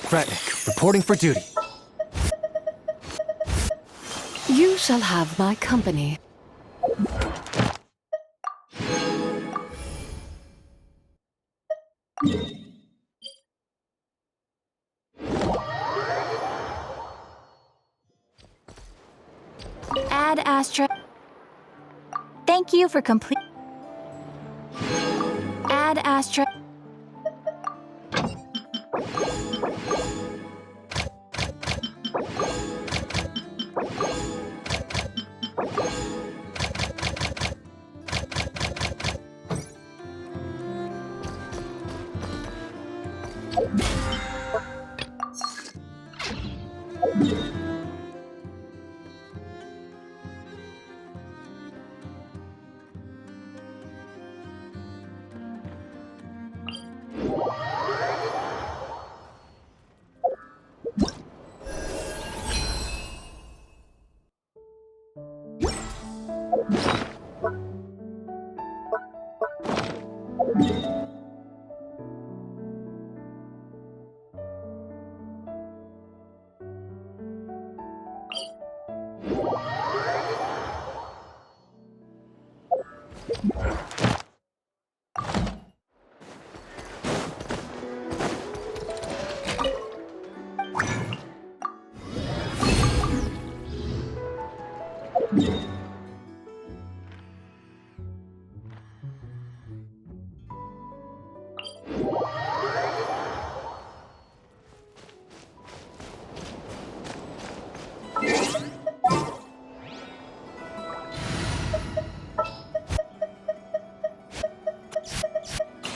Ratnik, reporting for duty. You shall have my company. Ad Astra. Thank you for complete. Ad Astra.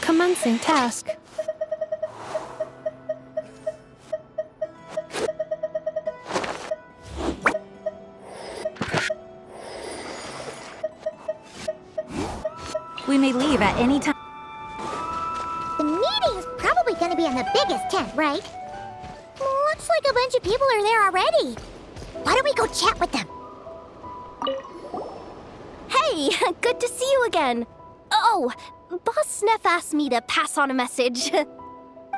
Commencing task. We may leave at any time. The meeting's probably gonna be in the biggest tent, right? Looks like a bunch of people are there already. Why don't we go chat with them? Hey, good to see you again. Oh, Boss Sneff asked me to pass on a message.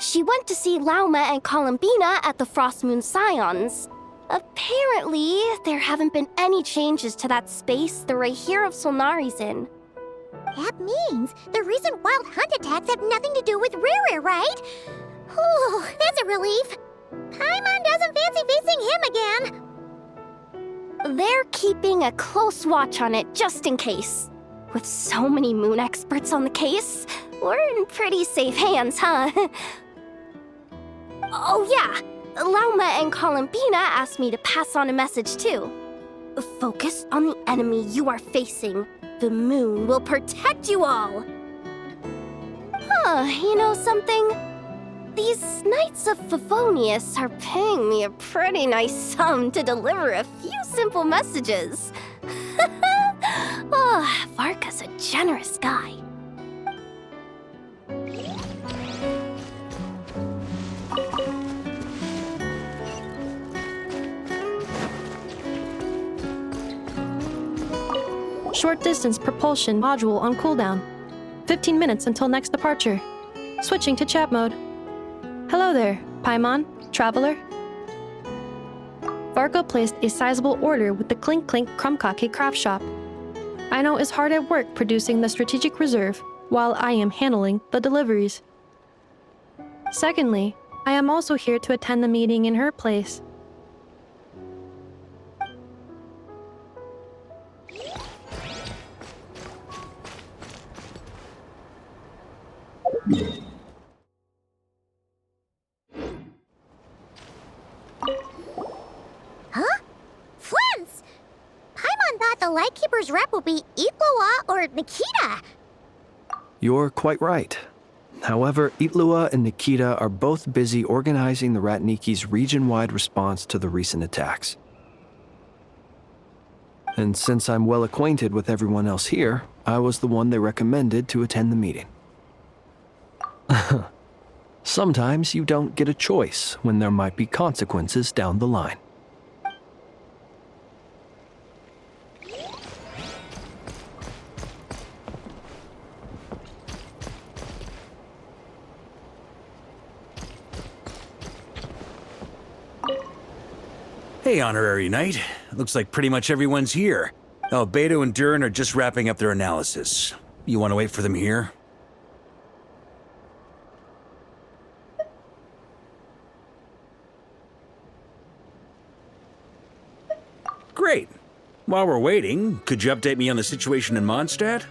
She went to see Lauma and Columbina at the Frost Moon Scions. Apparently, there haven't been any changes to that space the Guerriero of Solnari's in. That means the recent wild hunt attacks have nothing to do with Riri, right? Whew, that's a relief. Paimon doesn't fancy facing him again. They're keeping a close watch on it just in case. With so many moon experts on the case, we're in pretty safe hands, huh? Oh yeah, Lauma and Columbina asked me to pass on a message too. Focus on the enemy you are facing. The moon will protect you all. Huh, you know something? These Knights of Favonius are paying me a pretty nice sum to deliver a few simple messages. Oh, Varka's a generous guy. Short distance propulsion module on cooldown. 15 minutes until next departure. Switching to chat mode. Hello there, Paimon, traveler. Varka placed a sizable order with the Clink Clink Krumkake craft shop. I know is hard at work producing the strategic reserve while I am handling the deliveries. Secondly, I am also here to attend the meeting in her place. Huh? Flins! Paimon thought the Lightkeeper's rep would be Itlua or Nikita. You're quite right. However, Itlua and Nikita are both busy organizing the Ratniki's region-wide response to the recent attacks. And since I'm well acquainted with everyone else here, I was the one they recommended to attend the meeting. Sometimes you don't get a choice when there might be consequences down the line. Hey, Honorary Knight. Looks like pretty much everyone's here. Albedo and Durin are just wrapping up their analysis. You want to wait for them here? Great. While we're waiting, could you update me on the situation in Mondstadt?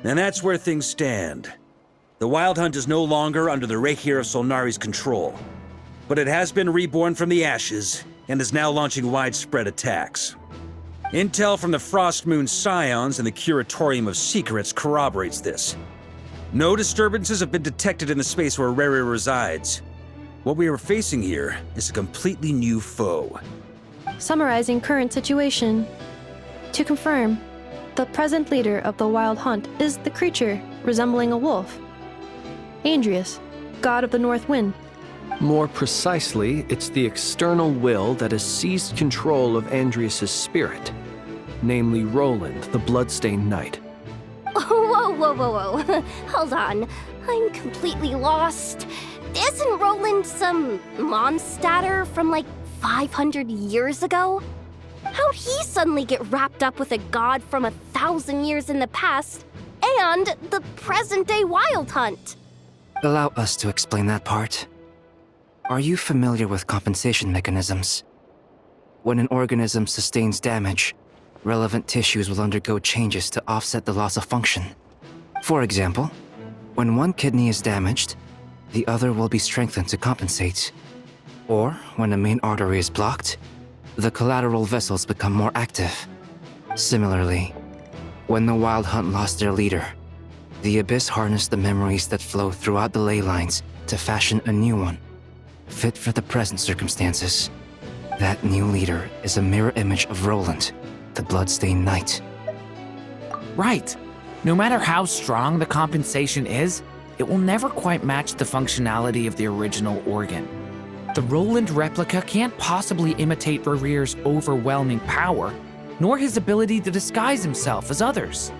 And that's where things stand. The Wild Hunt is no longer under the Guerriero of Solnari's control, but it has been reborn from the ashes and is now launching widespread attacks. Intel from the Frost Moon Scions and the Curatorium of Secrets corroborates this. No disturbances have been detected in the space where Guerriero resides. What we are facing here is a completely new foe. Summarizing current situation. To confirm, the present leader of the Wild Hunt is the creature resembling a wolf. Andrius, god of the North Wind. More precisely, it's the external will that has seized control of Andrius' spirit, namely Roland, the Bloodstained Knight. Whoa, whoa, whoa, whoa. Hold on. I'm completely lost. Isn't Roland some Mondstadter from like 500 years ago? How'd he suddenly get wrapped up with a god from 1,000 years in the past and the present-day Wild Hunt? Allow us to explain that part. Are you familiar with compensation mechanisms? When an organism sustains damage, relevant tissues will undergo changes to offset the loss of function. For example, when one kidney is damaged, the other will be strengthened to compensate. Or, when a main artery is blocked, the collateral vessels become more active. Similarly, when the Wild Hunt lost their leader, the Abyss harnessed the memories that flow throughout the ley lines to fashion a new one, fit for the present circumstances. That new leader is a mirror image of Roland, the Bloodstained Knight. Right. No matter how strong the compensation is, it will never quite match the functionality of the original organ. The Roland replica can't possibly imitate Guerriero's overwhelming power, nor his ability to disguise himself as others.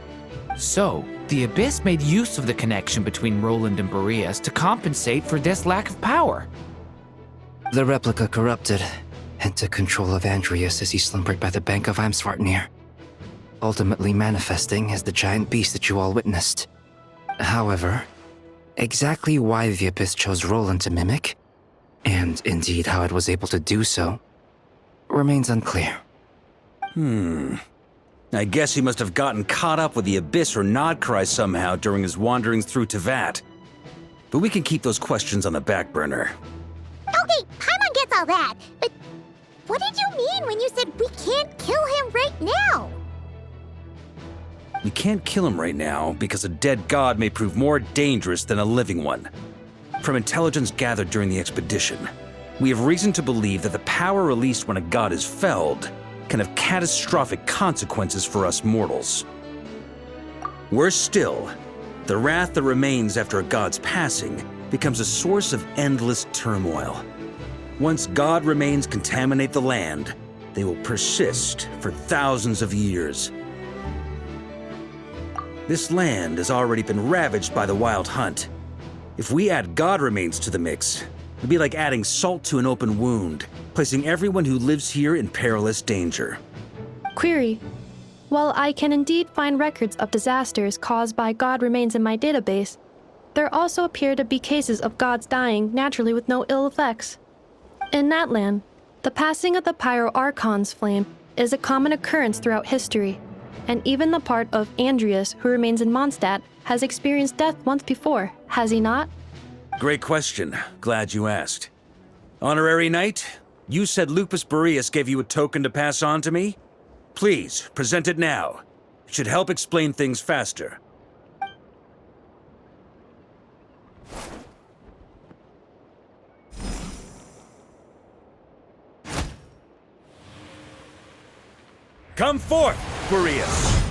So, the Abyss made use of the connection between Roland and Boreas to compensate for this lack of power. The replica corrupted and took control of Andrius as he slumbered by the bank of Eimsvartnir, ultimately manifesting as the giant beast that you all witnessed. However, exactly why the Abyss chose Roland to mimic, and indeed how it was able to do so, remains unclear. I guess he must have gotten caught up with the Abyss or Nodcry somehow during his wanderings through Teyvat. But we can keep those questions on the back burner. Okay, Paimon gets all that, but what did you mean when you said we can't kill him right now? We can't kill him right now because a dead god may prove more dangerous than a living one. From intelligence gathered during the expedition, we have reason to believe that the power released when a god is felled can have catastrophic consequences for us mortals. Worse still, the wrath that remains after a god's passing becomes a source of endless turmoil. Once god remains contaminate the land, they will persist for thousands of years. This land has already been ravaged by the Wild Hunt. If we add god remains to the mix, it'd be like adding salt to an open wound, placing everyone who lives here in perilous danger. Query. While I can indeed find records of disasters caused by god remains in my database, there also appear to be cases of gods dying naturally with no ill effects. In that land, the passing of the Pyro-Archon's flame is a common occurrence throughout history, and even the part of Andrius who remains in Mondstadt has experienced death once before, has he not? Great question. Glad you asked. Honorary Knight, you said Lupus Boreas gave you a token to pass on to me? Please, present it now. It should help explain things faster. Come forth, Boreas!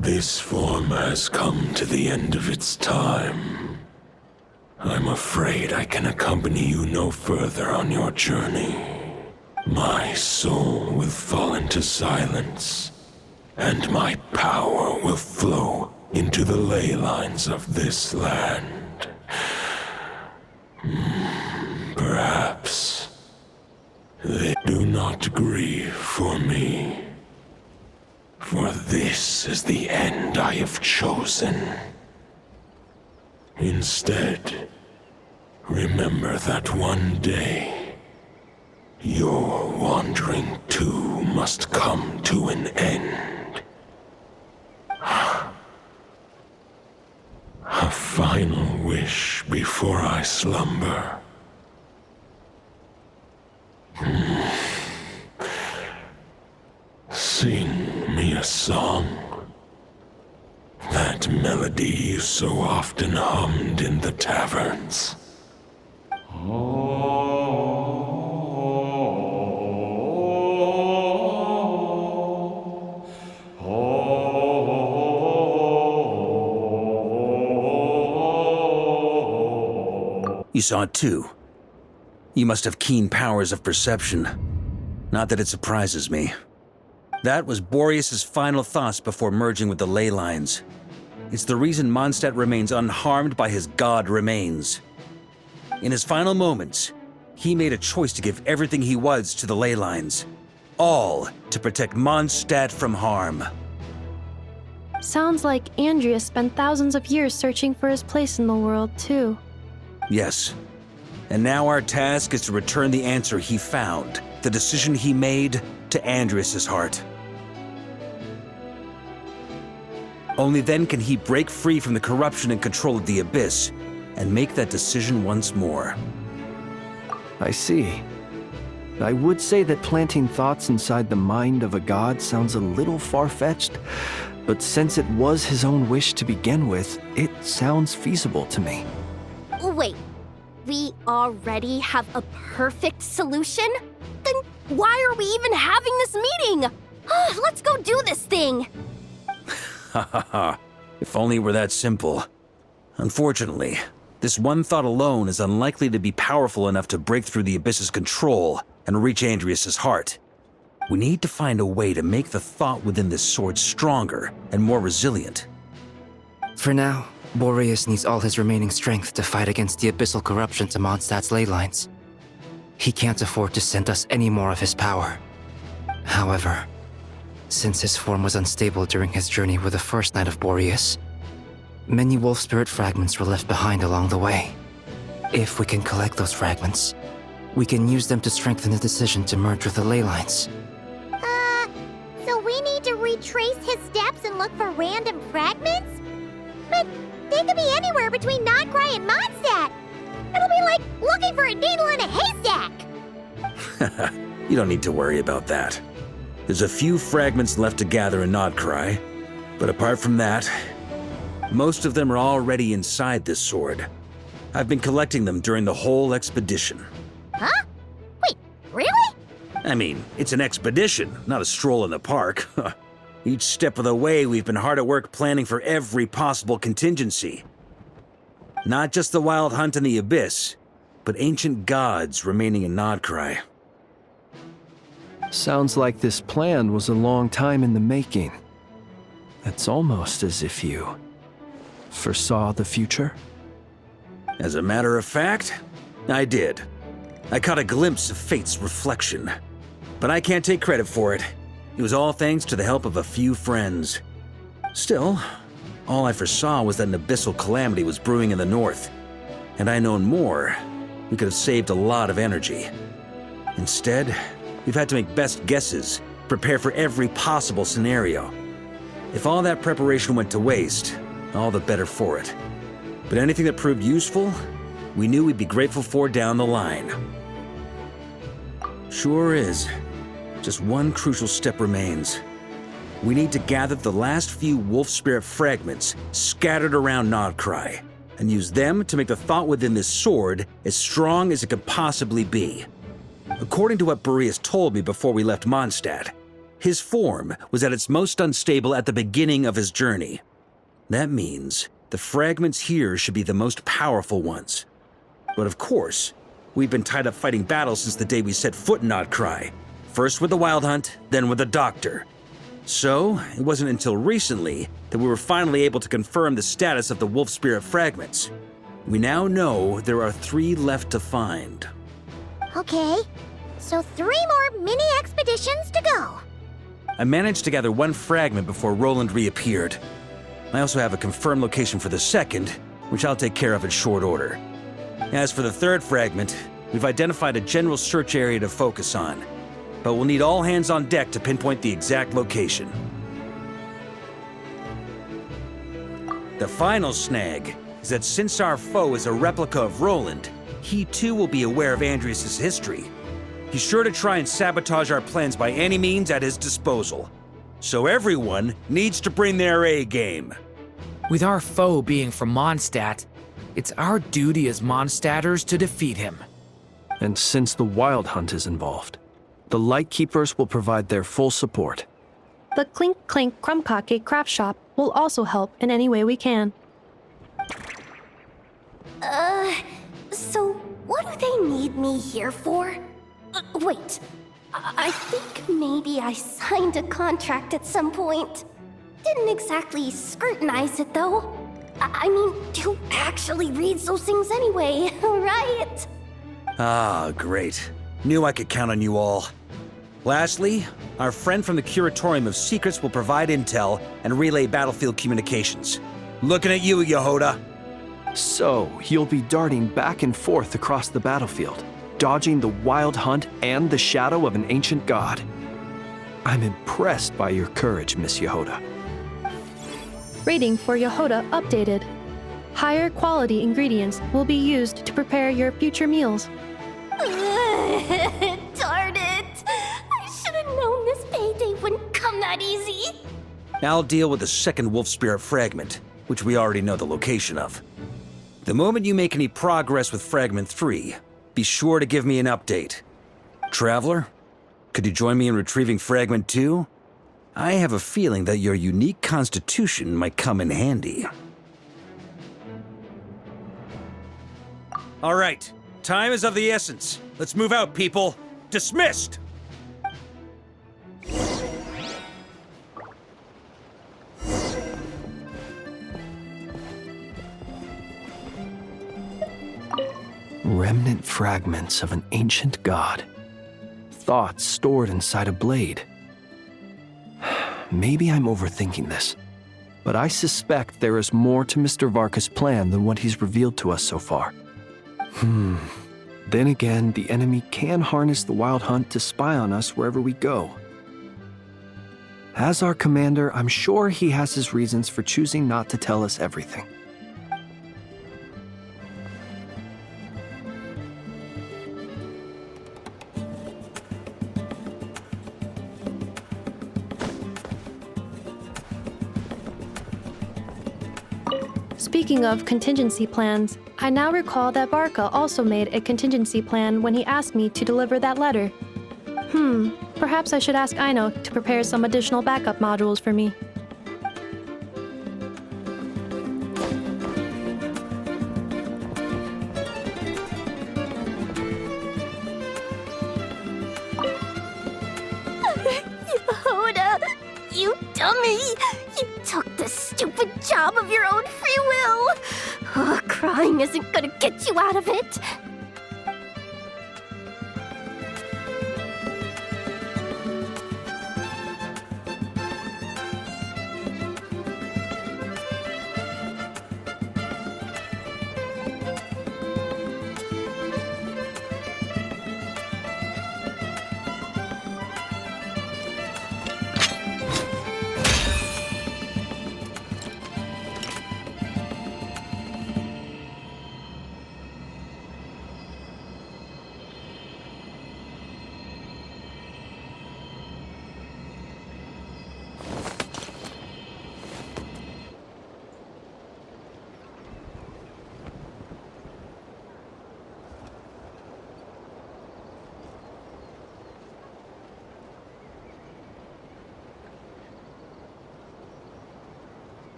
This form has come to the end of its time. I'm afraid I can accompany you no further on your journey. My soul will fall into silence and my power will flow into the ley lines of this land. Perhaps they do not grieve for me, for this is the end I have chosen. Instead, remember that one day, your wandering too must come to an end. A final wish before I slumber. Sing me a song. That melody you so often hummed in the taverns. You saw it too. You must have keen powers of perception. Not that it surprises me. That was Boreas's final thoughts before merging with the ley lines. It's the reason Mondstadt remains unharmed by his god remains. In his final moments, he made a choice to give everything he was to the ley lines. All to protect Mondstadt from harm. Sounds like Andreas spent thousands of years searching for his place in the world, too. Yes. And now our task is to return the answer he found, the decision he made, to Andreas' heart. Only then can he break free from the corruption and control of the Abyss, and make that decision once more. I see. I would say that planting thoughts inside the mind of a god sounds a little far-fetched, but since it was his own wish to begin with, it sounds feasible to me. Wait, we already have a perfect solution? Then why are we even having this meeting? Let's go do this thing! Ha ha ha. If only it were that simple. Unfortunately, this one thought alone is unlikely to be powerful enough to break through the Abyss's control and reach Andreas' heart. We need to find a way to make the thought within this sword stronger and more resilient. For now, Boreas needs all his remaining strength to fight against the abyssal corruption to Mondstadt's ley lines. He can't afford to send us any more of his power. However, since his form was unstable during his journey with the first Knight of Boreas, many wolf spirit fragments were left behind along the way. If we can collect those fragments, we can use them to strengthen the decision to merge with the ley lines. So we need to retrace his steps and look for random fragments? But they could be anywhere between Nodcry and Mondstadt. It'll be like looking for a needle in a haystack. You don't need to worry about that. There's a few fragments left to gather in Nodcry, but apart from that, most of them are already inside this sword. I've been collecting them during the whole expedition. Huh? Wait, really? I mean, it's an expedition, not a stroll in the park. Each step of the way, we've been hard at work planning for every possible contingency. Not just the wild hunt in the Abyss, but ancient gods remaining in Nodcry. Sounds like this plan was a long time in the making. It's almost as if you foresaw the future. As a matter of fact, I did. I caught a glimpse of fate's reflection. But I can't take credit for it. It was all thanks to the help of a few friends. Still, all I foresaw was that an abyssal calamity was brewing in the north. Had I known more, we could have saved a lot of energy. Instead, we've had to make best guesses, prepare for every possible scenario. If all that preparation went to waste, all the better for it. But anything that proved useful, we knew we'd be grateful for down the line. Sure is. Just one crucial step remains. We need to gather the last few wolf spirit fragments scattered around Nodcry, and use them to make the thought within this sword as strong as it could possibly be. According to what Boreas told me before we left Mondstadt, his form was at its most unstable at the beginning of his journey. That means the fragments here should be the most powerful ones. But of course, we've been tied up fighting battles since the day we set foot in Nodcry. First with the Wild Hunt, then with the Doctor. So, it wasn't until recently that we were finally able to confirm the status of the Wolf Spirit fragments. We now know there are 3 left to find. Okay, so 3 more mini expeditions to go. I managed to gather 1 fragment before Roland reappeared. I also have a confirmed location for the second, which I'll take care of in short order. As for the 3rd fragment, we've identified a general search area to focus on, but we'll need all hands on deck to pinpoint the exact location. The final snag is that since our foe is a replica of Roland, he too will be aware of Andrias' history. He's sure to try and sabotage our plans by any means at his disposal. So everyone needs to bring their A game. With our foe being from Mondstadt, it's our duty as Mondstadters to defeat him. And since the Wild Hunt is involved, the Lightkeepers will provide their full support. The Clink Clink Krumkake craft shop will also help in any way we can. So what do they need me here for? Wait, I think maybe I signed a contract at some point. Didn't exactly scrutinize it, though. I mean, who actually reads those things anyway, right? Ah, great. Knew I could count on you all. Lastly, our friend from the Curatorium of Secrets will provide intel and relay battlefield communications. Looking at you, Yehoda. So, you'll be darting back and forth across the battlefield, dodging the Wild Hunt and the shadow of an ancient god. I'm impressed by your courage, Miss Yehoda. Rating for Yehoda updated. Higher quality ingredients will be used to prepare your future meals. Darn it! I should have known this payday wouldn't come that easy. I'll deal with the second Wolf Spirit fragment, which we already know the location of. The moment you make any progress with Fragment 3, be sure to give me an update. Traveler, could you join me in retrieving Fragment 2? I have a feeling that your unique constitution might come in handy. All right, time is of the essence. Let's move out, people. Dismissed! Remnant fragments of an ancient god. Thoughts stored inside a blade. Maybe I'm overthinking this, but I suspect there is more to Mr. Varka's plan than what he's revealed to us so far. Then again, the enemy can harness the Wild Hunt to spy on us wherever we go. As our commander, I'm sure he has his reasons for choosing not to tell us everything. Speaking of contingency plans, I now recall that Varka also made a contingency plan when he asked me to deliver that letter. Perhaps I should ask Aino to prepare some additional backup modules for me. Yehoda, you dummy! You took the stupid job of your own free will! Crying isn't gonna get you out of it!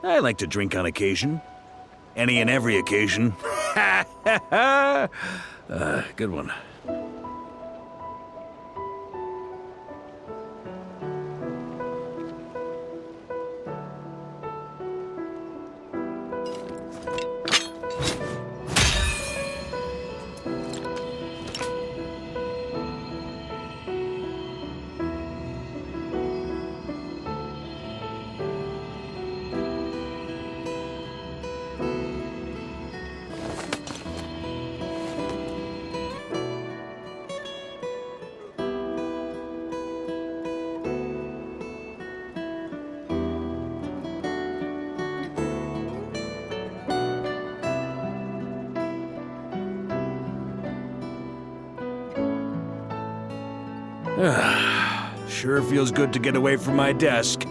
I like to drink on occasion. Any and every occasion. Good one. Sure feels good to get away from my desk.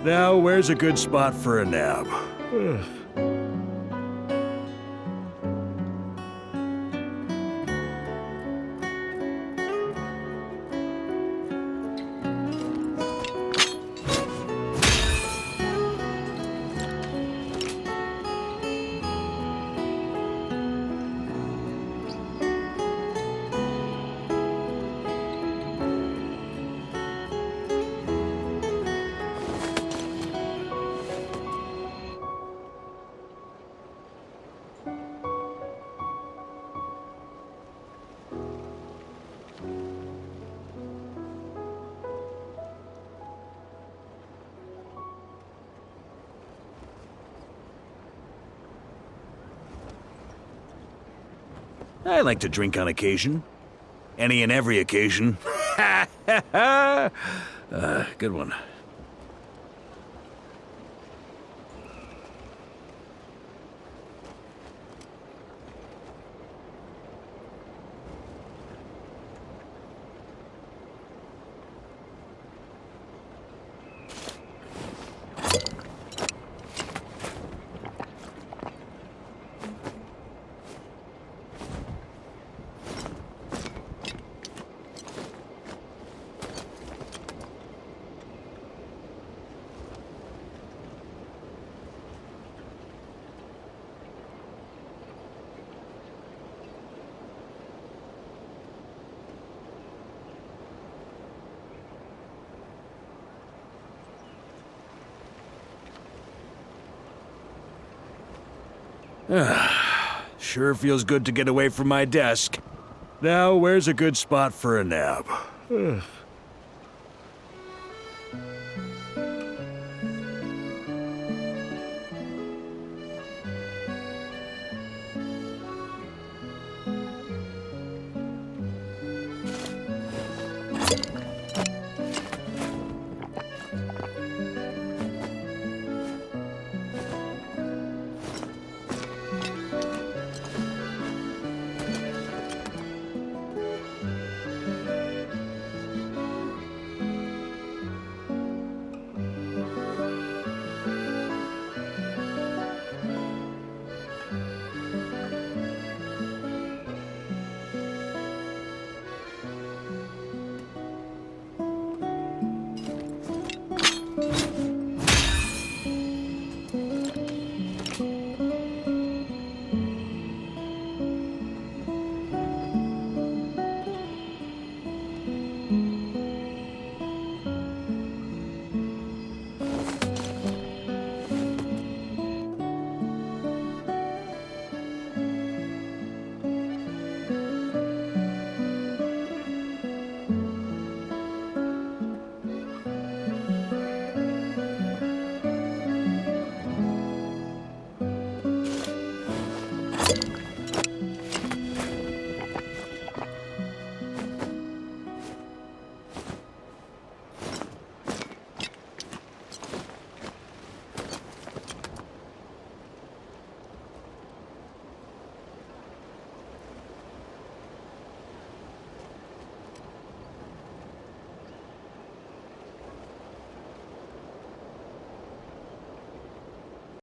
Now, where's a good spot for a nap? I like to drink on occasion. Any and every occasion. Good one. Sure feels good to get away from my desk. Now, where's a good spot for a nap?